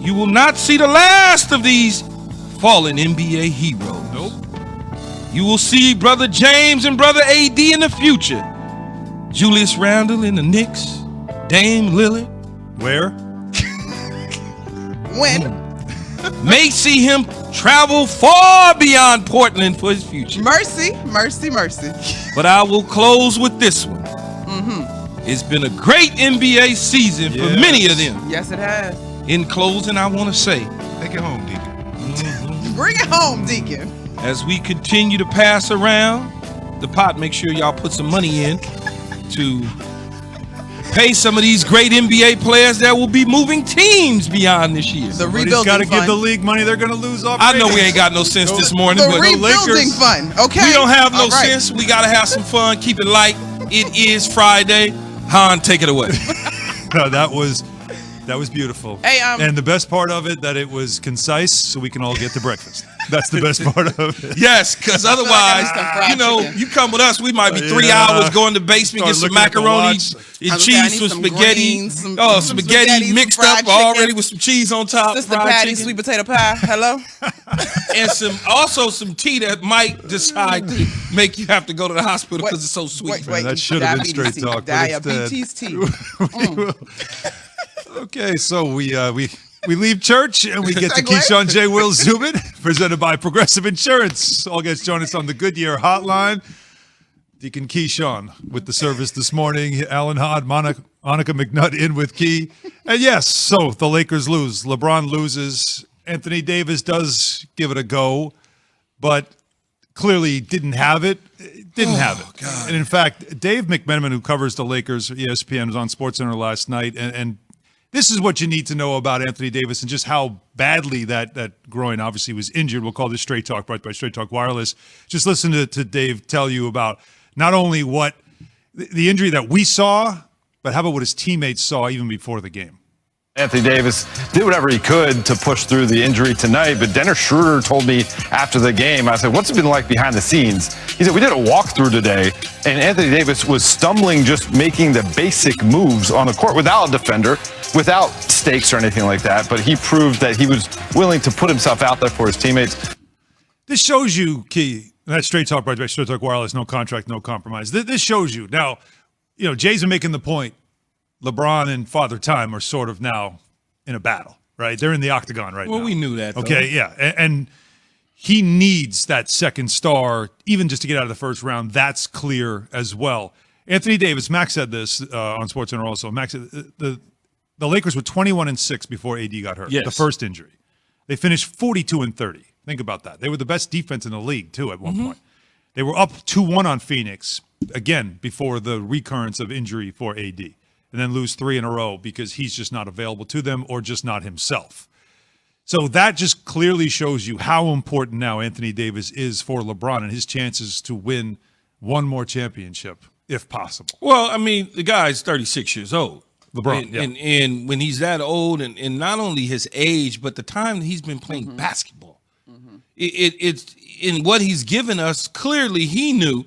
you will not see the last of these fallen NBA heroes. Nope. You will see Brother James and Brother AD in the future. Julius Randle in the Knicks. Dame Lillard. Where? When? May see him travel far beyond Portland for his future. Mercy, mercy, mercy. But I will close with this one. It's been a great NBA season for many of them. Yes, it has. In closing, I want to say, Take it home, Deacon. Bring it home, Deacon. as we continue to pass around the pot, make sure y'all put some money in to pay some of these great NBA players that will be moving teams beyond this year. The He's rebuilding got to fund. give the league money. They're going to lose off. I know we ain't got no sense this morning, The but rebuilding fund. Okay. we don't have no All right. sense. We got to have some fun. Keep it light. It is Friday. Han, take it away. No, that was beautiful. Hey, and the best part of it, that it was concise, so we can all get to breakfast. That's the best part of it. Yes, because I otherwise, need some fried you know, chicken. you come with us, we might be 3 Yeah. hours going to the basement, get Start some looking at the macaroni watch. and I cheese need with some spaghetti. greens, some Spaghetti spaghetti, mixed some fried up already chicken. with some cheese on top. Sister fried Patty, chicken. sweet potato pie. Hello. And some tea that might decide to make you have to go to the hospital because it's so sweet. Wait. That should have been Diabetes straight talk, but Diabetes tea. Okay, so we leave church and we get to Segue. Keyshawn J. Will Zubin, presented by Progressive Insurance. All guests join us on the Goodyear Hotline. Deacon Keyshawn with the service this morning. Alan Hod, Monica McNutt in with Key. And yes, so the Lakers lose. LeBron loses. Anthony Davis does give it a go, but clearly didn't have it. God. And in fact, Dave McMenamin, who covers the Lakers for ESPN, was on SportsCenter last night, and this is what you need to know about Anthony Davis and just how badly that groin obviously was injured. We'll call this Straight Talk, brought by Straight Talk Wireless. Just listen to Dave tell you about not only what the injury that we saw, but how about what his teammates saw even before the game. Anthony Davis did whatever he could to push through the injury tonight, but Dennis Schroeder told me after the game, I said, what's it been like behind the scenes? He said, we did a walkthrough today, and Anthony Davis was stumbling just making the basic moves on the court without a defender, without stakes or anything like that, but he proved that he was willing to put himself out there for his teammates. This shows you, Key, that's Straight Talk, right? Straight Talk Wireless, no contract, no compromise. This shows you. Now, you know, Jay's been making the point, LeBron and Father Time are sort of now in a battle, right? They're in the octagon right now. Well, we knew that, though. Okay, yeah. And he needs that second star, even just to get out of the first round. That's clear as well. Anthony Davis, Max said this on SportsCenter also. Max said the Lakers were 21-6 before AD got hurt, Yes. the first injury. They finished 42-30. Think about that. They were the best defense in the league, too, at one point. They were up 2-1 on Phoenix, again, before the recurrence of injury for AD. And then lose 3 in a row because he's just not available to them or just not himself. So that just clearly shows you how important now Anthony Davis is for LeBron and his chances to win one more championship, if possible. Well, I mean, the guy's 36 years old. LeBron, and, yeah. and when he's that old, and not only his age, but the time that he's been playing basketball, it's in what he's given us. Clearly, he knew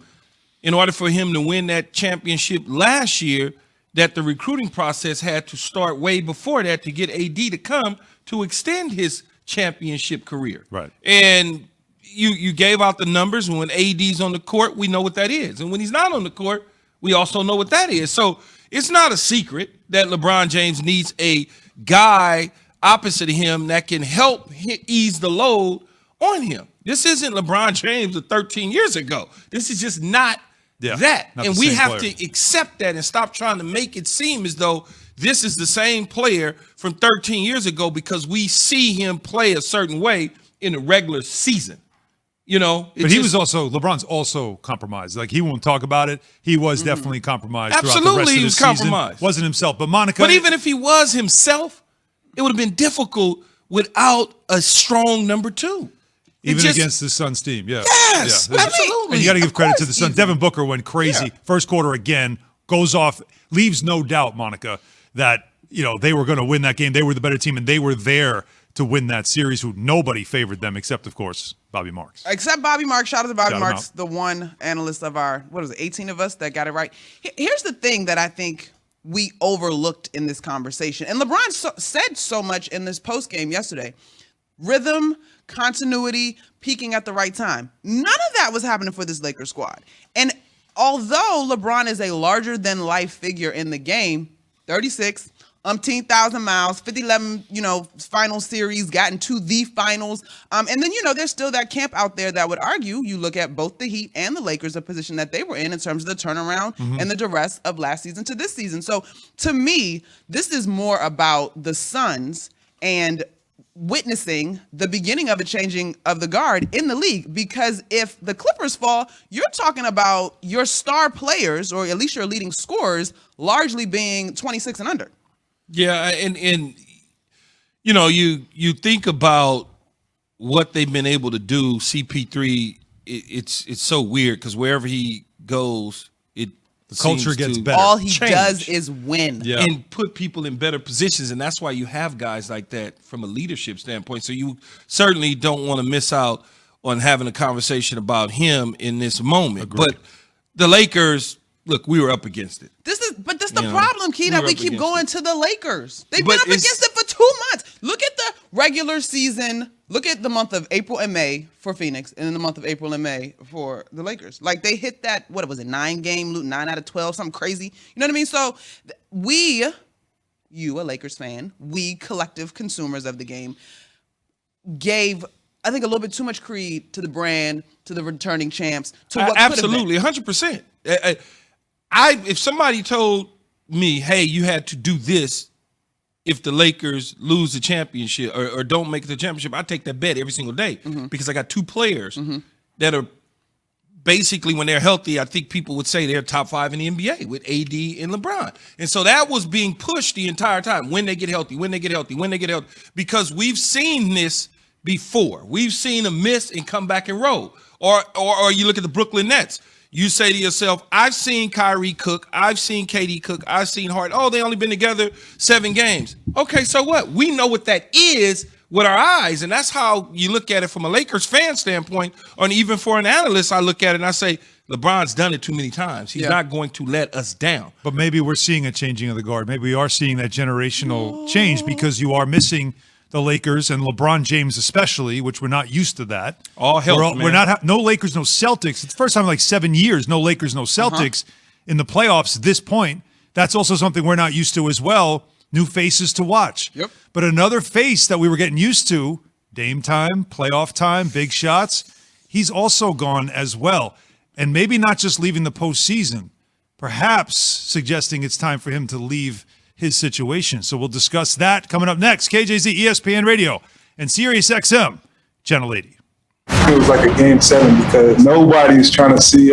in order for him to win that championship last year that the recruiting process had to start way before that to get AD to come to extend his championship career. Right. And you gave out the numbers. When AD's on the court, we know what that is. And when he's not on the court, we also know what that is. So it's not a secret that LeBron James needs a guy opposite of him that can help ease the load on him. This isn't LeBron James of 13 years ago. This is just not that. Not And the we same have player. to accept that and stop trying to make it seem as though this is the same player from 13 years ago because we see him play a certain way in the regular season. You know, But he was also, LeBron's also compromised. Like, he won't talk about it. He was definitely compromised throughout the rest Absolutely, of he the was season. compromised. Wasn't himself. But Monica. But even if he was himself, it would have been difficult without a strong number two. Even against the Suns team, yeah. Yes, Yeah. absolutely. And you got to give Of credit to the course, Suns. easy. Devin Booker went crazy. Yeah. First quarter again, goes off, leaves no doubt, Monica, that, you know, they were going to win that game. They were the better team, and they were there to win that series, who nobody favored them except, of course, Bobby Marks. Except Bobby Marks. Shout out to Bobby Shout him Marks, out. the one analyst of our, 18 of us that got it right. Here's the thing that I think we overlooked in this conversation. And LeBron said so much in this post game yesterday. Rhythm, continuity, peaking at the right time. None of that was happening for this Lakers squad. And although LeBron is a larger than life figure in the game, 36, umpteen thousand miles, 50-11, final series, gotten to the finals. And then, there's still that camp out there that would argue, you look at both the Heat and the Lakers, the position that they were in terms of the turnaround and the duress of last season to this season. So to me, this is more about the Suns and witnessing the beginning of a changing of the guard in the league, because if the Clippers fall, you're talking about your star players, or at least your leading scorers, largely being 26 and under. Yeah, and you think about what they've been able to do. CP3, it's so weird because wherever he goes, the culture gets better. All he does is win. Yeah. And put people in better positions. And that's why you have guys like that from a leadership standpoint. So you certainly don't want to miss out on having a conversation about him in this moment. Agreed. But the Lakers, look, we were up against it. This is the problem, Key, that we keep going to the Lakers. They've But been up against it for 2 months. Look at the regular season. Look at the month of April and May for Phoenix, and then the month of April and May for the Lakers. Like, they hit that, 9 out of 12, something crazy. You know what I mean? So you, a Lakers fan, we collective consumers of the game, gave, I think, a little bit too much creed to the brand, to the returning champs, to what absolutely, 100%. If somebody told me, hey, you had to do this if the Lakers lose the championship or don't make the championship, I take that bet every single day because I got two players that are basically, when they're healthy, I think people would say they're top 5 in the NBA with AD and LeBron. And so that was being pushed the entire time. When they get healthy, because we've seen this before. We've seen them miss and come back and roll. Or you look at the Brooklyn Nets. You say to yourself, I've seen Kyrie cook, I've seen KD cook, I've seen Hart. Oh, they only been together 7 games. Okay, so what? We know what that is with our eyes, and that's how you look at it from a Lakers fan standpoint, or even for an analyst, I look at it and I say, LeBron's done it too many times. He's not going to let us down. But maybe we're seeing a changing of the guard. Maybe we are seeing that generational change because you are missing the Lakers and LeBron James especially, which we're not used to that. All health, we're not no Lakers, no Celtics. It's the first time in like 7 years, no Lakers, no Celtics in the playoffs at this point. That's also something we're not used to as well. New faces to watch. Yep. But another face that we were getting used to, Dame time, playoff time, big shots, he's also gone as well. And maybe not just leaving the postseason, perhaps suggesting it's time for him to leave his situation. So we'll discuss that coming up next. KJZ, ESPN Radio, and Sirius XM, Channel 80. It was like a game 7 because nobody's trying to see